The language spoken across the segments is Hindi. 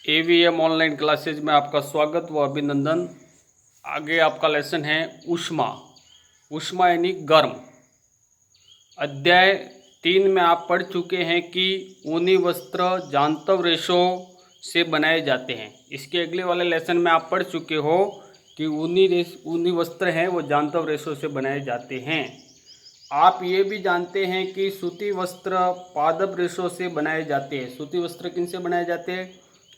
AVM ऑनलाइन क्लासेज में आपका स्वागत व अभिनंदन। आगे आपका लेसन है ऊष्मा। ऊष्मा यानी गर्म। अध्याय 3 में आप पढ़ चुके हैं कि ऊनी वस्त्र जांतव रेशों से बनाए जाते हैं। इसके अगले वाले लेसन में आप पढ़ चुके हो कि ऊनी वस्त्र हैं वो जांतव रेशों से बनाए जाते हैं। आप ये भी जानते हैं कि सूती वस्त्र पादप रेशों से बनाए जाते हैं। सूती वस्त्र किन से बनाए जाते हैं?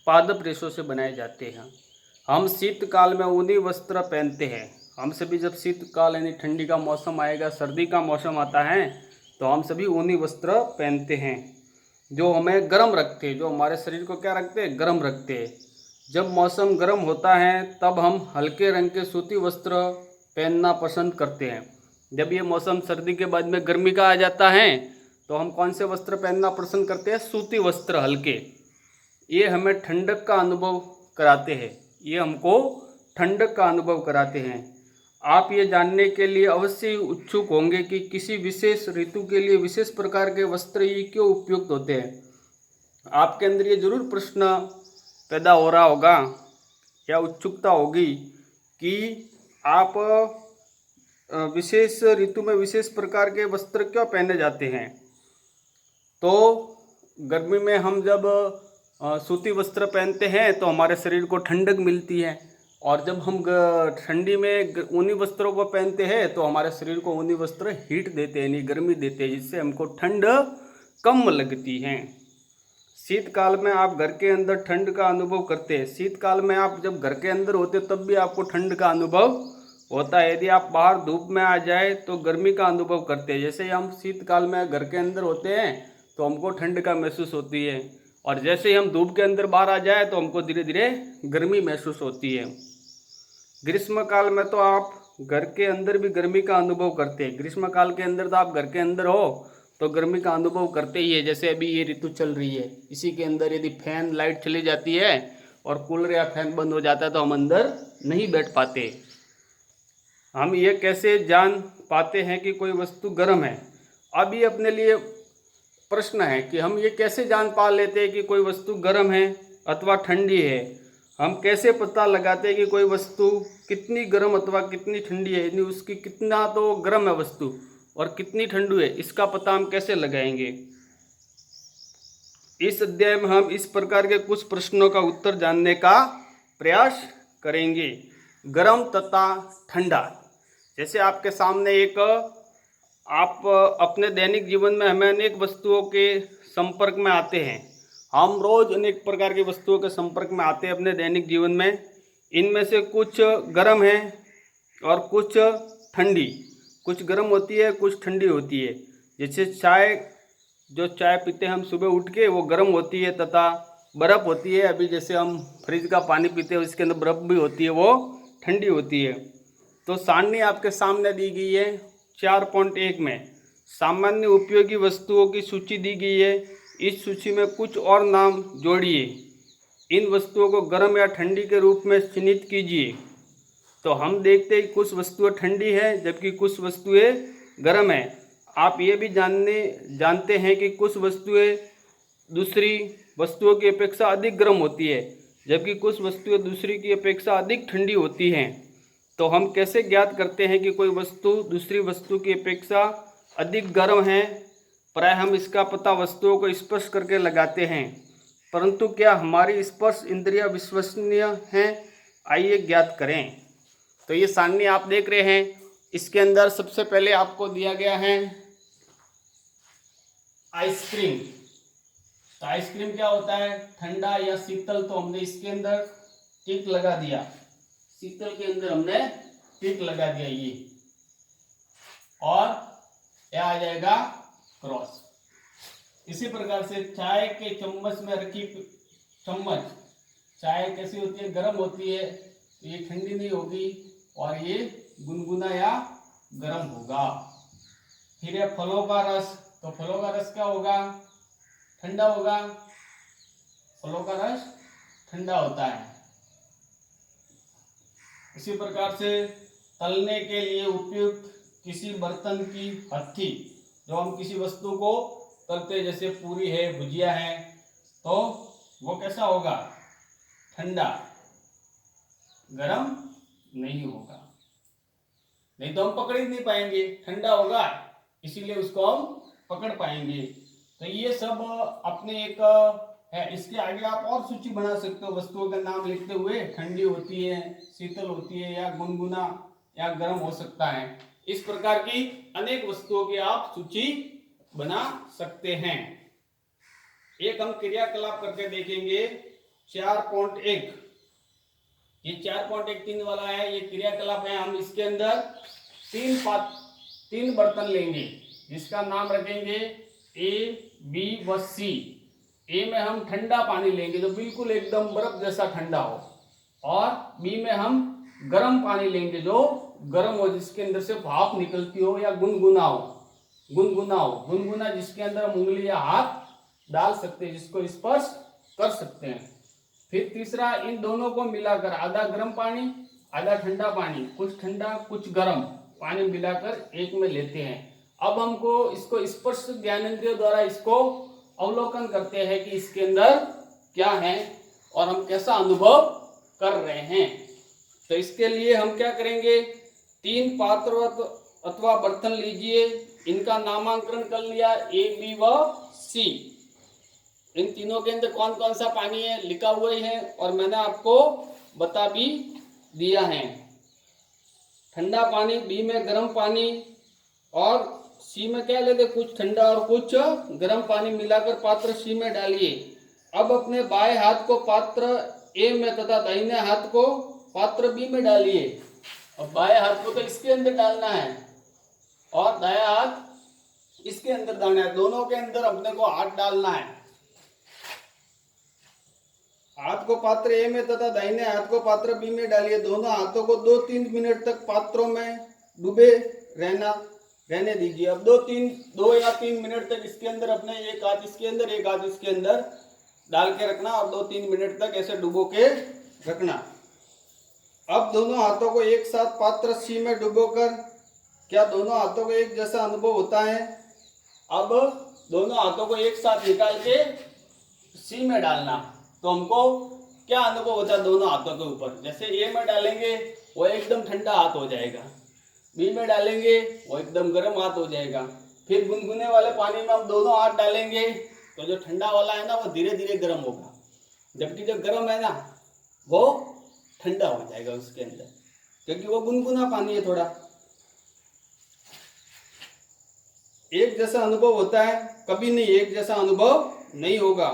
पादप रेशों से बनाए जाते हैं। हम शीतकाल में ऊनी वस्त्र पहनते हैं। हम सभी जब शीतकाल यानी ठंडी का मौसम आएगा, सर्दी का मौसम आता है, तो हम सभी ऊनी वस्त्र पहनते हैं जो हमें गर्म रखते हैं, जो हमारे शरीर को क्या रखते हैं? गर्म रखते हैं। जब मौसम गर्म होता है तब हम हल्के रंग के सूती वस्त्र पहनना पसंद करते हैं। जब ये मौसम सर्दी के बाद में गर्मी का आ जाता है तो हम कौन से वस्त्र पहनना पसंद करते हैं? सूती वस्त्र हल्के। ये हमें ठंडक का अनुभव कराते हैं। ये हमको ठंडक का अनुभव कराते हैं। आप ये जानने के लिए अवश्य उत्सुक होंगे कि किसी विशेष ऋतु के लिए विशेष प्रकार के वस्त्र ये क्यों उपयुक्त होते हैं। आपके अंदर ये जरूर प्रश्न पैदा हो रहा होगा या उत्सुकता होगी कि आप विशेष ऋतु में विशेष प्रकार के वस्त्र क्यों पहने जाते हैं। तो गर्मी में हम जब सूती वस्त्र पहनते हैं तो हमारे शरीर को ठंडक मिलती है, और जब हम ठंडी में ऊनी वस्त्रों को पहनते हैं तो हमारे शरीर को ऊनी वस्त्र हीट देते हैं, यानी गर्मी देते हैं, जिससे हमको ठंड कम लगती है। शीतकाल में आप घर के अंदर ठंड का अनुभव करते हैं। शीतकाल में आप जब घर के अंदर होते तब भी आपको ठंड का अनुभव होता है। यदि आप बाहर धूप में आ जाए तो गर्मी का अनुभव करते हैं। जैसे ही हम शीतकाल में घर के अंदर होते हैं तो हमको ठंड का महसूस होती है, और जैसे ही हम धूप के अंदर बाहर आ जाए तो हमको धीरे धीरे गर्मी महसूस होती है। ग्रीष्म काल में तो आप घर के अंदर भी गर्मी का अनुभव करते हैं। ग्रीष्म काल के अंदर तो आप घर के अंदर हो तो गर्मी का अनुभव करते ही है। जैसे अभी ये ऋतु चल रही है, इसी के अंदर यदि फैन लाइट चली जाती है और कूलर या फैन बंद हो जाता है तो हम अंदर नहीं बैठ पाते। हम ये कैसे जान पाते हैं कि कोई वस्तु गर्म है? अब ये अपने लिए प्रश्न है कि हम ये कैसे जान पा लेते हैं कि कोई वस्तु गर्म है अथवा ठंडी है। हम कैसे पता लगाते हैं कि कोई वस्तु कितनी गर्म अथवा कितनी ठंडी है, यानी उसकी कितना तो गर्म है वस्तु और कितनी ठंडू है, इसका पता हम कैसे लगाएंगे। इस अध्याय में हम इस प्रकार के कुछ प्रश्नों का उत्तर जानने का प्रयास करेंगे। गर्म तथा ठंडा। जैसे आपके सामने एक आप अपने दैनिक जीवन में हमें अनेक वस्तुओं के संपर्क में आते हैं। हम रोज अनेक प्रकार की वस्तुओं के संपर्क में आते हैं अपने दैनिक जीवन में। इनमें से कुछ गर्म है और कुछ ठंडी। कुछ गर्म होती है, कुछ ठंडी होती है। जैसे चाय, जो चाय पीते हैं हम सुबह उठ के, वो गर्म होती है, तथा बर्फ़ होती है। अभी जैसे हम फ्रिज का पानी पीते हैं उसके अंदर बर्फ़ भी होती है, वो ठंडी होती है। तो सारणी आपके सामने दी गई है 4.1 में सामान्य उपयोगी वस्तुओं की सूची दी गई है। इस सूची में कुछ और नाम जोड़िए। इन वस्तुओं को गर्म या ठंडी के रूप में चिन्हित कीजिए। तो हम देखते हैं कि कुछ वस्तुएं ठंडी है जबकि कुछ वस्तुएं गर्म है। आप ये भी जानते हैं कि कुछ वस्तुएं दूसरी वस्तुओं की अपेक्षा अधिक गर्म होती है, जबकि कुछ वस्तुएं दूसरी की अपेक्षा अधिक ठंडी होती हैं। तो हम कैसे ज्ञात करते हैं कि कोई वस्तु दूसरी वस्तु की अपेक्षा अधिक गर्म है? प्राय हम इसका पता वस्तुओं को स्पर्श करके लगाते हैं, परंतु क्या हमारी स्पर्श इंद्रियां विश्वसनीय हैं? आइए ज्ञात करें। तो ये सारणी आप देख रहे हैं, इसके अंदर सबसे पहले आपको दिया गया है आइसक्रीम। तो आइसक्रीम क्या होता है? ठंडा या शीतल। तो हमने इसके अंदर टिक लगा दिया, शीतल के अंदर हमने टिक लगा दिया ये, और यह आ जाएगा क्रॉस। इसी प्रकार से चाय के चम्मच में रखी चम्मच, चाय कैसी होती है? गर्म होती है, ये ठंडी नहीं होगी और ये गुनगुना या गर्म होगा। फिर है फलों का रस। तो फलों का रस क्या होगा? ठंडा होगा। फलों का रस ठंडा होता है। इसी प्रकार से तलने के लिए उपयुक्त किसी बर्तन की हथी, जो हम किसी वस्तु को तलते, जैसे पूरी है, भुजिया है, तो वो कैसा होगा? ठंडा, गरम नहीं होगा, नहीं तो हम पकड़ ही नहीं पाएंगे, ठंडा होगा इसीलिए उसको हम पकड़ पाएंगे। तो ये सब अपने एक है। इसके आगे आप और सूची बना सकते हो वस्तुओं का नाम लिखते हुए, ठंडी होती है, शीतल होती है, या गुनगुना या गर्म हो सकता है। इस प्रकार की अनेक वस्तुओं की आप सूची बना सकते हैं। एक हम क्रियाकलाप करके देखेंगे 4.1। ये 4.13 वाला है, ये क्रियाकलाप है। हम इसके अंदर तीन बर्तन लेंगे जिसका नाम रखेंगे ए, बी व सी। ए में हम ठंडा पानी लेंगे जो बिल्कुल एकदम बर्फ जैसा ठंडा हो, और बी में हम गर्म पानी लेंगे जो गर्म हो, जिसके अंदर से भाप निकलती हो या गुनगुना हो। गुनगुना जिसके अंदर हम उंगली या हाथ डाल सकते हैं, जिसको स्पर्श कर सकते हैं। फिर तीसरा, इन दोनों को मिलाकर आधा गर्म पानी आधा ठंडा पानी, कुछ ठंडा कुछ गर्म पानी मिलाकर एक में लेते हैं। अब हमको इसको स्पर्श ज्ञानेंद्रिय द्वारा इसको अवलोकन करते हैं कि इसके अंदर क्या है और हम कैसा अनुभव कर रहे हैं। तो इसके लिए हम क्या करेंगे, 3 पात्र अथवा बर्तन लीजिए, इनका नामांकन कर लिया ए, बी व सी। इन तीनों के अंदर कौन कौन सा पानी है लिखा हुआ ही है, और मैंने आपको बता भी दिया है। ठंडा पानी, बी में गर्म पानी, और सी में क्या लेते, कुछ ठंडा और कुछ गर्म पानी मिलाकर पात्र सी में डालिए। अब अपने बाएं हाथ को पात्र ए में तथा दाहिने हाथ को पात्र बी में डालिए। अब बाएं हाथ को तो इसके अंदर डालना है और दायां हाथ इसके अंदर डालना है। दोनों के अंदर अपने को हाथ डालना है। हाथ को पात्र ए में तथा दाहिने हाथ को पात्र बी में डालिए। दोनों हाथों को 2-3 मिनट तक पात्रों में डूबे रहने दीजिए। अब 2 या 3 मिनट तक इसके अंदर अपने एक हाथ इसके अंदर एक हाथ इसके अंदर डाल के रखना, और 2-3 मिनट तक ऐसे डुबो के रखना। अब दोनों हाथों को एक साथ पात्र सी में डुबोकर, क्या दोनों हाथों को एक जैसा अनुभव होता है? अब दोनों हाथों को एक साथ निकाल के सी में डालना, तो हमको क्या अनुभव होता है दोनों हाथों के ऊपर। जैसे ए में डालेंगे वो एकदम ठंडा हाथ हो जाएगा, बी में डालेंगे वो एकदम गर्म हाथ हो जाएगा। फिर गुनगुने वाले पानी में हम दोनों हाथ डालेंगे तो जो ठंडा वाला है ना वो धीरे धीरे गर्म होगा, जबकि जो गर्म है ना वो ठंडा हो जाएगा उसके अंदर, क्योंकि वो गुनगुना पानी है थोड़ा। एक जैसा अनुभव होता है? कभी नहीं, एक जैसा अनुभव नहीं होगा।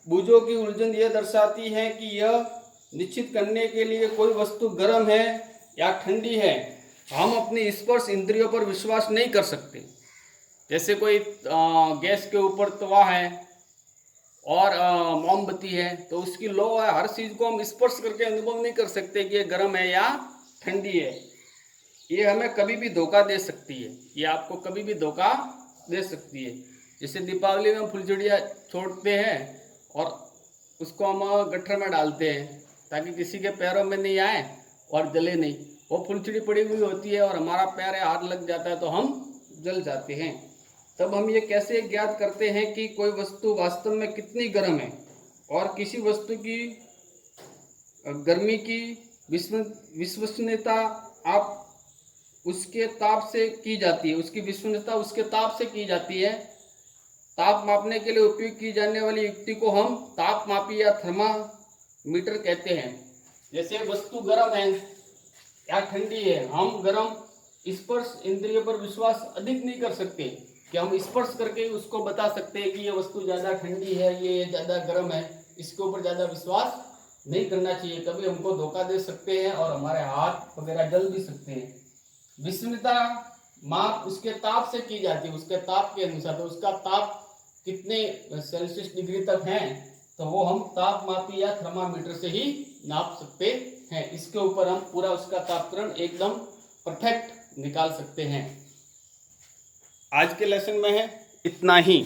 बूझों की उलझन यह दर्शाती है कि यह निश्चित करने के लिए कोई वस्तु गर्म है या ठंडी है हम अपनी स्पर्श इंद्रियों पर विश्वास नहीं कर सकते। जैसे कोई गैस के ऊपर तवा है और मोमबत्ती है, तो उसकी लो है, हर चीज़ को हम स्पर्श करके अनुभव नहीं कर सकते कि ये गर्म है या ठंडी है। ये हमें कभी भी धोखा दे सकती है, ये आपको कभी भी धोखा दे सकती है। जैसे दीपावली में फुलझड़ियाँ छोड़ते हैं और उसको हम गट्ठर में डालते हैं ताकि किसी के पैरों में नहीं आए और जले नहीं। वो फुलझड़ी पड़ी हुई होती है और हमारा पैर हाथ लग जाता है तो हम जल जाते हैं। तब हम ये कैसे ज्ञात करते हैं कि कोई वस्तु वास्तव में कितनी गर्म है? और किसी वस्तु की गर्मी की विश्वसनीयता आप उसके ताप से की जाती है, उसकी विश्वसनीयता उसके ताप से की जाती है। ताप मापने के लिए उपयोग की जाने वाली युक्ति को हम तापमापी या थर्मामीटर कहते हैं। जैसे वस्तु गर्म है या ठंडी है, हम गर्म स्पर्श इंद्रियों पर विश्वास अधिक नहीं कर सकते कि हम स्पर्श करके उसको बता सकते हैं कि ये वस्तु ज़्यादा ठंडी है, ये ज़्यादा गर्म है। इसके ऊपर ज़्यादा विश्वास नहीं करना चाहिए, कभी हमको धोखा दे सकते हैं और हमारे हाथ वगैरह जल भी सकते हैं। विश्वसनीयता माप उसके ताप से की जाती है, उसके ताप के अनुसार। तो उसका ताप कितने सेल्सियस डिग्री तक है तो वो हम तापमापी या थर्मामीटर से ही नाप सकते हैं। इसके ऊपर हम पूरा उसका तापक्रम एकदम परफेक्ट निकाल सकते हैं। आज के लेसन में है इतना ही।